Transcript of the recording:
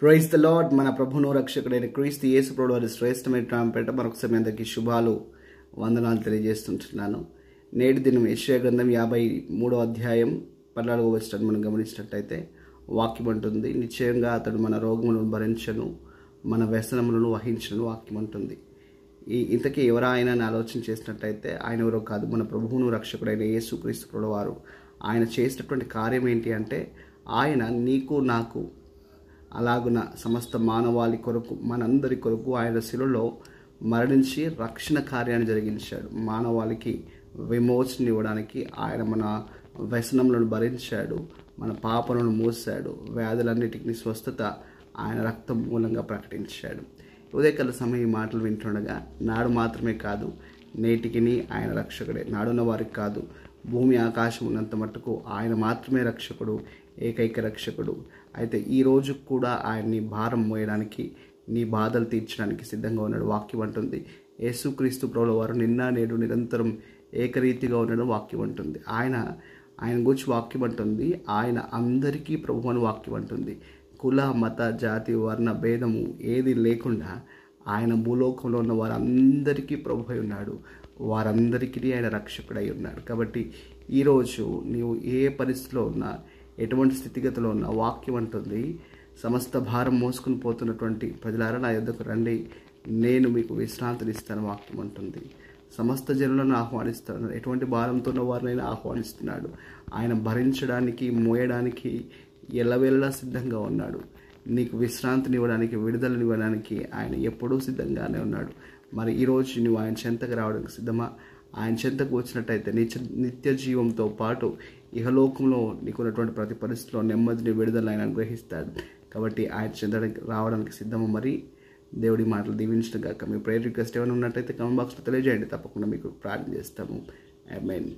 Praise the lord. మన ప్రభువును రక్షకుడైన క్రీస్తు యేసు ప్రభువు వారి శ్రేష్టమైన నామముపేట మరొకసారి మీ అందరికీ శుభాలు వందనాలు తెలియజేస్తుంటున్నాను. నేటి దినం యెషయా గ్రంథం 53వ అధ్యాయం 14వ వచనాన్ని మనం గమనించినట్లయితే వాక్యం అంటుంది, నిశ్చయంగా అతడు మన రోగములను భరించను, మన వ్యసనములను వహించను వాక్యం అంటుంది. ఇంతకీ ఎవరా ఆయన అని ఆలోచన చేసినట్లయితే ఆయన ఎవరో కాదు, మన ప్రభువును రక్షకుడైన యేసుక్రీస్తు ప్రభువు వారు. ఆయన చేసినటువంటి కార్యం ఏంటి అంటే, ఆయన నీకు నాకు అలాగున సమస్త మానవాళి కొరకు, మనందరి కొరకు ఆయన శిలువలో మరణించి రక్షణ కార్యాన్ని జరిగించాడు. మానవాళికి విమోచన ఇవ్వడానికి ఆయన మన వ్యసనములను భరించాడు, మన పాపలను మోసాడు, వ్యాధులన్నిటికీ స్వస్థత ఆయన రక్తం మూలంగా ప్రకటించాడు. ఉదయకాల సమయం ఈ మాటలు వింటుండగా నాడు మాత్రమే కాదు, నేటికి ఆయన రక్షకుడే. నాడున్న వారికి కాదు, భూమి ఆకాశం ఉన్నంత మట్టుకు ఆయన మాత్రమే రక్షకుడు, ఏకైక రక్షకుడు. అయితే ఈ రోజు కూడా ఆయన్ని భారం మోయడానికి, నీ బాధలు తీర్చడానికి సిద్ధంగా ఉన్నాడు. వాక్యం అంటుంది, యేసుక్రీస్తు ప్రభువు వారు నిన్న నేడు నిరంతరం ఏకరీతిగా ఉన్నాడు వాక్యం అంటుంది. ఆయన గురించి వాక్యం అంటుంది, ఆయన అందరికీ ప్రభువు అని వాక్యం అంటుంది. కుల మత జాతి వర్ణ భేదము ఏది లేకుండా ఆయన భూలోకంలో ఉన్న వారందరికీ ప్రభు అయి ఉన్నాడు, వారందరికీ ఆయన రక్షకుడై ఉన్నాడు. కాబట్టి ఈరోజు నీవు ఏ పరిస్థితిలో ఉన్నా, ఎటువంటి స్థితిగతిలో ఉన్నా, వాక్యం అంటుంది, సమస్త భారం మోసుకుని పోతున్నటువంటి ప్రజలారా నా యొద్దకు రండి, నేను మీకు విశ్రాంతినిస్తాను వాక్యం అంటుంది. సమస్త జనులను ఆహ్వానిస్తాడు. ఎటువంటి భారంతో ఉన్న వారినైనా ఆహ్వానిస్తున్నాడు. ఆయన భరించడానికి, మోయడానికి ఎల్లవేళలా సిద్ధంగా ఉన్నాడు. నీకు విశ్రాంతినివ్వడానికి, విడుదలనివ్వడానికి ఆయన ఎప్పుడూ సిద్ధంగానే ఉన్నాడు. మరి ఈరోజు నువ్వు ఆయన చెంతకు రావడానికి సిద్ధమా? ఆయన చెంతకు వచ్చినట్టయితే నిత్య జీవంతో పాటు ఇహలోకంలో నీకున్నటువంటి ప్రతి పరిస్థితిలో నెమ్మదిని, విడుదల ఆయన అనుగ్రహిస్తాడు. కాబట్టి ఆయన చెంతకు రావడానికి సిద్ధమా? మరి దేవుడి మాటలు దీవించడం కాక మీ ప్రేయర్ రిక్వెస్ట్ ఏమైనా ఉన్నట్టయితే కామెంట్ బాక్స్లో తెలియజేయండి. తప్పకుండా మీకు ప్రార్థన చేస్తాము. ఆమేన్.